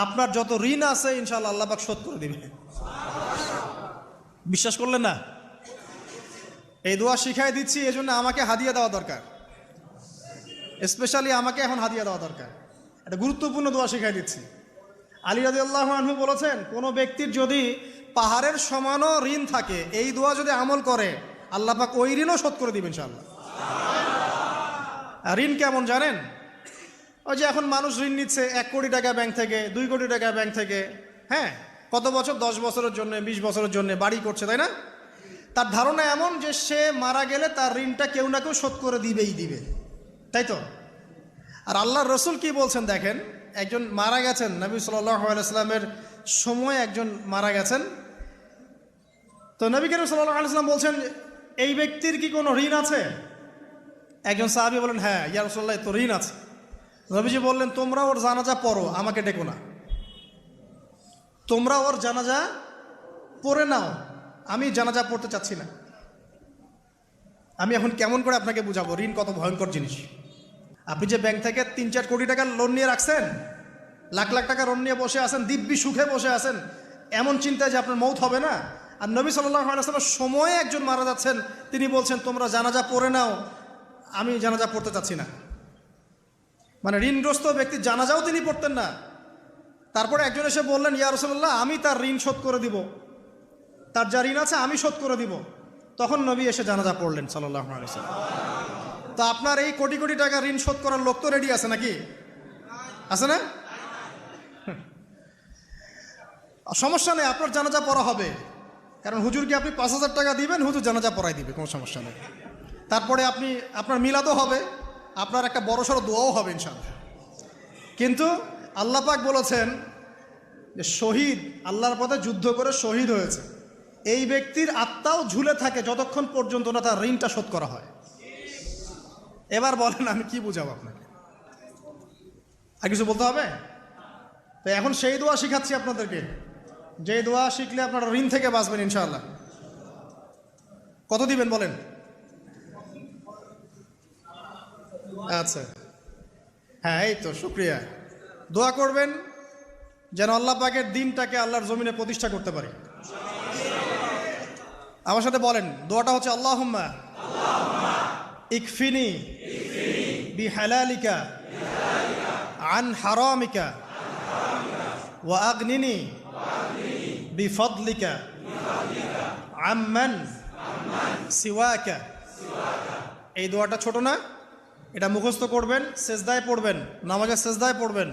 আপনার যত ঋণ আছে ইনশাআল্লাহ আল্লাহ পাক শোধ করে দিবে। বিশ্বাস করলেন না? এই দোয়া শিখাই দিচ্ছি, এজন্য আমাকে হাদিয়া দেওয়া দরকার, স্পেশালি আমাকে এখন হাদিয়া দেওয়া দরকার। একটা গুরুত্বপূর্ণ দোয়া শিখাই দিচ্ছি। আলী রাদিয়াল্লাহু আনহু বলেছেন, কোনো ব্যক্তির যদি পাহাড়ের সমানও ঋণ থাকে, এই দোয়া যদি আমল করে আল্লাহ পাক ওই ঋণও শোধ করে দিবেন ইনশাআল্লাহ। ঋণ কেমন জানেন? ওই যে এখন মানুষ ঋণ নিচ্ছে 1 কোটি টাকা ব্যাংক থেকে, 2 কোটি টাকা ব্যাংক থেকে, হ্যাঁ, কত বছর, 10 বছরের জন্য, 20 বছরের জন্য বাড়ি করছে, তাই না? তার ধারণা এমন যে সে মারা গেলে তার ঋণটা কেউ না কেউ শোধ করে দিবেই দিবে, তাই তো? আর আল্লাহর রসুল কি বলছেন দেখেন, একজন মারা গেছেন, নবী সাল্লাল্লাহু আলাইহি সাল্লামের সময় একজন মারা গেছেন। তো নবী করিম সাল্লাল্লাহু আলাইহি সাল্লাম বলছেন, এই ব্যক্তির কি কোনো ঋণ আছে? একজন সাহাবী বলেন, হ্যাঁ ইয়া রাসূলুল্লাহ, তো ঋণ আছে। নবীজি বললেন, তোমরা ওর জানাজা পড়ো, আমাকে ডেকো না। তোমরা ওর জানাজা পড়ে নাও, আমি জানাজা পড়তে চাচ্ছি না। আমি এখন কেমন করে আপনাকে বুঝাবো ঋণ কত ভয়ঙ্কর জিনিস। আপনি যে ব্যাংক থেকে 3-4 কোটি টাকার লোন নিয়ে রাখছেন, লাখ লাখ টাকা লোন নিয়ে বসে আছেন, দিব্যি সুখে বসে আছেন, এমন চিন্তায় যে আপনার মৌত হবে না। আর নবী সাল্লাল্লাহু আলাইহি ওয়াসাল্লাম সময়ে একজন মারা যাচ্ছেন, তিনি বলছেন তোমরা জানাজা পড়ে নাও, আমি জানাজা পড়তে চাচ্ছি না। মানে ঋণগ্রস্ত ব্যক্তি জানাজাও তিনি পড়তেন না। তারপরে একজন এসে বললেন, ইয়া রাসূলুল্লাহ, আমি তার ঋণ শোধ করে দিব, তার যা ঋণ আছে আমি শোধ করে দিব। তখন নবী এসে জানাজা পড়লেন সাল্লাল্লাহু আলাইহি ওয়াসাল্লাম। তো আপনার এই কোটি কোটি টাকা ঋণ শোধ করার লোক তো রেডি আছে নাকি? আছে না? সমস্যা নেই, আপনার জানাজা পড়া হবে। কারণ হুজুরকে আপনি 5,000 টাকা দিবেন, হুজুর জানাজা পড়াই দিবে, কোনো সমস্যা নেই। তারপরে আপনার মিলাদও হবে, আপনার একটা বড়সড় দোয়াও হবে ইনশাআল্লাহ। কিন্তু আল্লাহ পাক বলেছেন যে শহীদ, আল্লাহর পথে যুদ্ধ করে শহীদ হয়েছে, এই ব্যক্তির আত্মাও ঝুলে থাকে যতক্ষণ পর্যন্ত না তার ঋণটা শোধ করা হয়। এবার বলেন আমি কি বুঝাবো আপনাকে? আর কিছু বলতে হবে? তো এখন সেই দোয়া শিখাচ্ছি আপনাদেরকে, যে দোয়া শিখলে আপনারা ঋণ থেকে বাঁচবেন ইনশাআল্লাহ। কত দিবেন বলেন? আচ্ছা, হ্যাঁ, এই তো শুকরিয়া। দোয়া করবেন যেন আল্লাহ পাকের দিনটাকে আল্লাহর জমিনে প্রতিষ্ঠা করতে পারি। আমার সাথে বলেন, দোয়াটা হচ্ছে আল্লাহুম্মা ইকফিনি বিহালালিকা আন হারামিকা ওয়া আগনিনি বিফদলিকা আম্মান সিওয়াকা। এই দোয়াটা ছোট না, এটা মুখস্থ করবেন, সেজদায় পড়বেন, নামাজের সেজদায় পড়বেন।